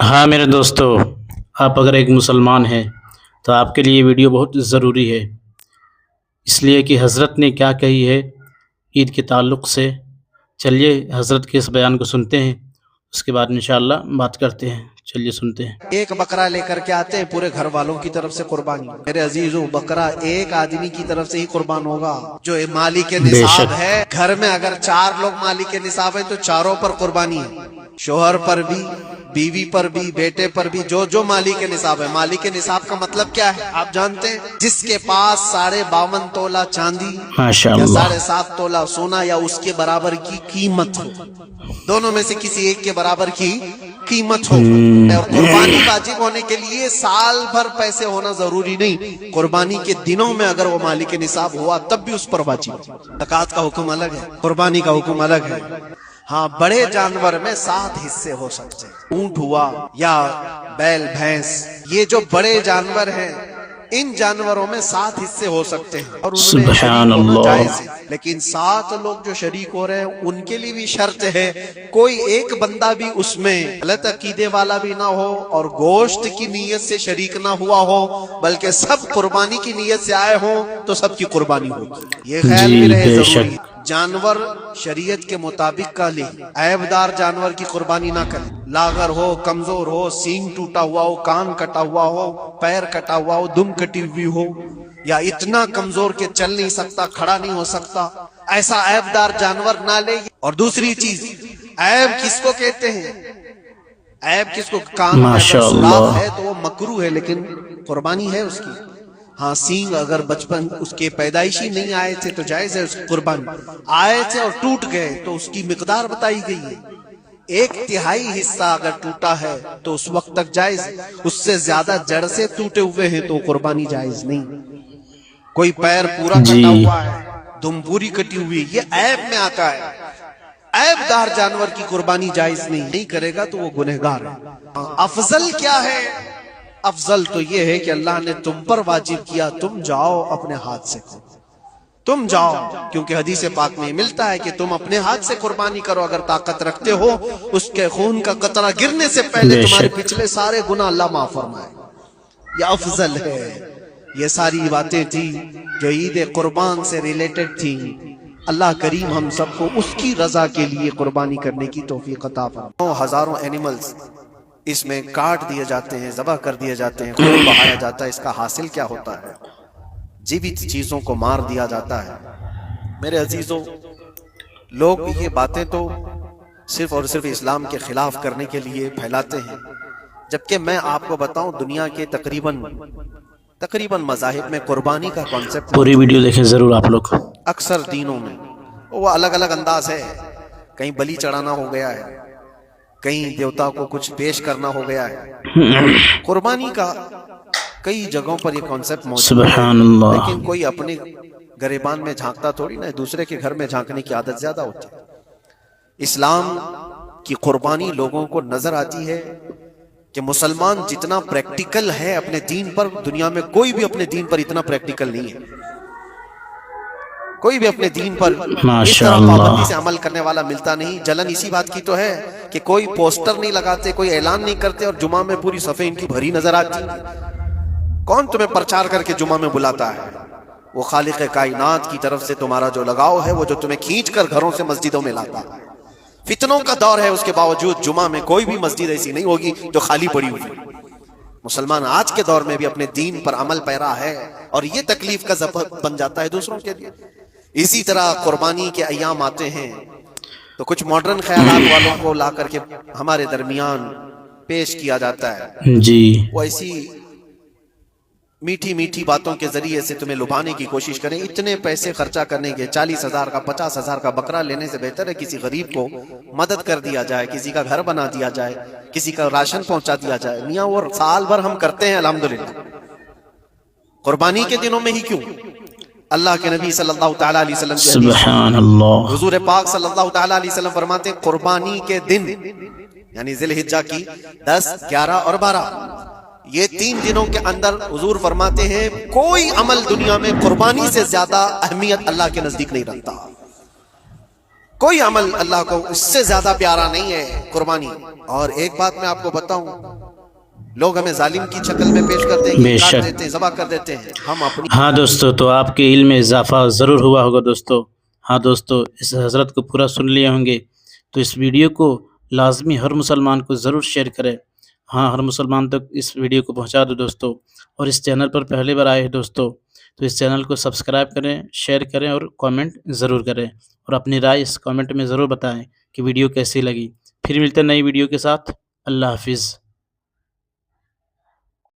ہاں میرے دوستو، آپ اگر ایک مسلمان ہیں تو آپ کے لیے ویڈیو بہت ضروری ہے، اس لیے کہ حضرت نے کیا کہی ہے عید کے تعلق سے۔ چلیے حضرت کے اس بیان کو سنتے ہیں، اس کے بعد انشاءاللہ بات کرتے ہیں۔ چلیے سنتے ہیں۔ ایک بکرا لے کر کے آتے ہیں پورے گھر والوں کی طرف سے قربانی۔ میرے عزیزو، بکرا ایک آدمی کی طرف سے ہی قربان ہوگا جو مالک نصاب ہے۔ گھر میں اگر 4 لوگ مالک نصاب ہیں تو چاروں پر قربانی ہے، شوہر پر بھی، بیوی پر بھی، بیٹے پر بھی، جو مالک نصاب ہے۔ مالک نصاب کا مطلب کیا ہے آپ جانتے ہیں؟ جس کے پاس 52.5 تولہ چاندی یا 7.5 تولہ سونا یا اس کے برابر کی قیمت ہو، دونوں میں سے کسی ایک کے برابر کی قیمت ہو۔ اور قربانی واجب ہونے کے لیے سال بھر پیسے ہونا ضروری نہیں، قربانی کے دنوں میں اگر وہ مالک نصاب ہوا تب بھی اس پر واجب۔ زکوٰۃ کا حکم الگ ہے، قربانی کا حکم الگ ہے۔ ہاں، بڑے جانور میں 7 حصے ہو سکتے ہیں، اونٹ ہوا یا بیل بھینس، یہ جو بڑے جانور ہیں ان جانوروں میں 7 حصے ہو سکتے ہیں اور ان میں شریک ہونا جائز ہے۔ لیکن 7 لوگ جو شریک ہو رہے ہیں ان کے لیے بھی شرط ہے کوئی ایک بندہ بھی اس میں غلط عقیدے والا بھی نہ ہو اور گوشت کی نیت سے شریک نہ ہوا ہو، بلکہ سب قربانی کی نیت سے آئے ہوں تو سب کی قربانی ہوگی۔ یہ خیال بھی رہے ضروری۔ جانور شریعت کے مطابق کا لے، عیب دار جانور کی قربانی نہ کرے، لاغر ہو، کمزور ہو، سینگ ٹوٹا ہوا ہو، کان کٹا ہوا ہو، پیر کٹا ہوا ہو، دم کٹی ہوئی ہو، یا اتنا کمزور کہ چل نہیں سکتا، کھڑا نہیں ہو سکتا، ایسا عیب دار جانور نہ لے۔ اور دوسری چیز، عیب کس کو کہتے ہیں؟ عیب کس کو؟ کان میں اگر سوراخ ہے تو وہ مکروہ ہے لیکن قربانی ہے اس کی۔ ہاں، سینگ اگر بچپن اس کے پیدائشی نہیں آئے تھے تو جائز ہے اس کی قربانی، آئے تھے اور ٹوٹ گئے تو اس کی مقدار بتائی گئی ہے۔ 1/3 حصہ اگر ٹوٹا ہے تو اس وقت تک جائز، اس سے زیادہ جڑ سے ٹوٹے ہوئے ہیں تو قربانی جائز نہیں۔ کوئی پیر پورا کٹا ہوا ہے، دم پوری کٹی ہوئی، یہ عیب میں آتا ہے۔ عیب دار جانور کی قربانی جائز نہیں کرے گا تو وہ گنہگار ہے۔ افضل کیا ہے؟ افضل تو یہ ہے کہ اللہ نے تم پر واجب کیا، تم جاؤ اپنے ہاتھ سے، تم جاؤ، کیونکہ حدیث پاک میں ملتا ہے کہ تم اپنے ہاتھ سے قربانی کرو اگر طاقت رکھتے ہو، اس کے خون کا قطرہ گرنے سے پہلے تمہارے پچھلے سارے گناہ اللہ معاف فرمائے۔ یہ افضل ہے۔ یہ ساری باتیں تھی جو عید قربان سے ریلیٹڈ تھی۔ اللہ کریم ہم سب کو اس کی رضا کے لیے قربانی کرنے کی توفیق عطا فرمائے۔ ہزاروں اینیملز اس میں کاٹ دیے جاتے ہیں، ذبح کر دیے جاتے ہیں، خون بہایا جاتا ہے، اس کا حاصل کیا ہوتا ہے؟ جیوت چیزوں کو مار دیا جاتا ہے۔ میرے عزیزوں، لوگ یہ باتیں تو صرف اور صرف اسلام کے خلاف کرنے کے لیے پھیلاتے ہیں، جبکہ میں آپ کو بتاؤں دنیا کے تقریباً مذاہب میں قربانی کا کانسیپٹ، پوری ویڈیو دیکھیں ضرور آپ لوگ، اکثر دینوں میں وہ الگ الگ انداز ہے۔ کہیں بلی چڑھانا ہو گیا ہے، کہیں دیوتا کو کچھ پیش کرنا ہو گیا ہے۔ قربانی کا کئی جگہوں پر یہ کانسیپٹ موجود ہے، سبحان اللہ۔ لیکن کوئی اپنے گریبان میں جھانکتا تھوڑی نہ، دوسرے کے گھر میں جھانکنے کی عادت زیادہ ہوتی ہے۔ اسلام کی قربانی لوگوں کو نظر آتی ہے کہ مسلمان جتنا پریکٹیکل ہے اپنے دین پر، دنیا میں کوئی بھی اپنے دین پر اتنا پریکٹیکل نہیں ہے۔ کوئی بھی اپنے دین پر اس طرح پابندی سے عمل کرنے والا ملتا نہیں۔ جلن اسی بات کی تو ہے کہ کوئی پوسٹر نہیں لگاتے، کوئی اعلان نہیں کرتے، اور جمعہ میں پوری صفیں ان کی بھری نظر آتی۔ کون تمہیں پرچار کر کے جمعہ میں بلاتا ہے؟ وہ خالق کائنات کی طرف سے تمہارا جو لگاؤ ہے، وہ جو تمہیں کھینچ کر گھروں سے مسجدوں میں لاتا ہے۔ فتنوں کا دور ہے، اس کے باوجود جمعہ میں کوئی بھی مسجد ایسی نہیں ہوگی جو خالی پڑی ہوئی۔ مسلمان آج کے دور میں بھی اپنے دین پر عمل پیرا ہے، اور یہ تکلیف کا سبب بن جاتا ہے دوسروں کے لیے۔ اسی طرح قربانی کے ایام آتے ہیں تو کچھ ماڈرن خیالات والوں کو لا کر کے ہمارے درمیان پیش کیا جاتا ہے۔ وہ ایسی میٹھی میٹھی باتوں کے ذریعے سے تمہیں لبھانے کی کوشش کریں۔ اتنے پیسے خرچہ کرنے کے، 40,000 کا 50,000 کا بکرا لینے سے بہتر ہے کسی غریب کو مدد کر دیا جائے، کسی کا گھر بنا دیا جائے، کسی کا راشن پہنچا دیا جائے۔ میاں وہ سال بھر ہم کرتے ہیں الحمدللہ، قربانی کے دنوں میں ہی کیوں؟ اللہ کے نبی صلی اللہ تعالیٰ علیہ وسلم سبحان اللہ، حضور پاک صلی اللہ تعالیٰ علیہ وسلم فرماتے ہیں قربانی کے دن، یعنی ذی الحجہ کی 10، 11 اور 12، یہ 3 دنوں کے اندر حضور فرماتے ہیں کوئی عمل دنیا میں قربانی سے زیادہ اہمیت اللہ کے نزدیک نہیں رکھتا۔ کوئی عمل اللہ کو اس سے زیادہ پیارا نہیں ہے قربانی. اور ایک بات میں آپ کو بتاؤں، لوگ ہمیں ظالم کی شکل میں پیش کرتے ہیں، بے کاٹ شک. دیتے ہیں، ذبح کر دیتے ہیں. ہم اپنی ہاں دوستو، تو آپ کے علم میں اضافہ ضرور ہوا ہوگا دوستو. ہاں دوستو، اس حضرت کو پورا سن لیے ہوں گے، تو اس ویڈیو کو لازمی ہر مسلمان کو ضرور شیئر کریں. ہاں، ہر مسلمان تک اس ویڈیو کو پہنچا دو دوستو. اور اس چینل پر پہلی بار آئے ہیں دوستو، تو اس چینل کو سبسکرائب کریں، شیئر کریں اور کامنٹ ضرور کریں. اور اپنی رائے اس کامنٹ میں ضرور بتائیں کہ ویڈیو کیسی لگی. پھر ملتے ہیں نئی ویڈیو کے ساتھ. اللہ حافظ.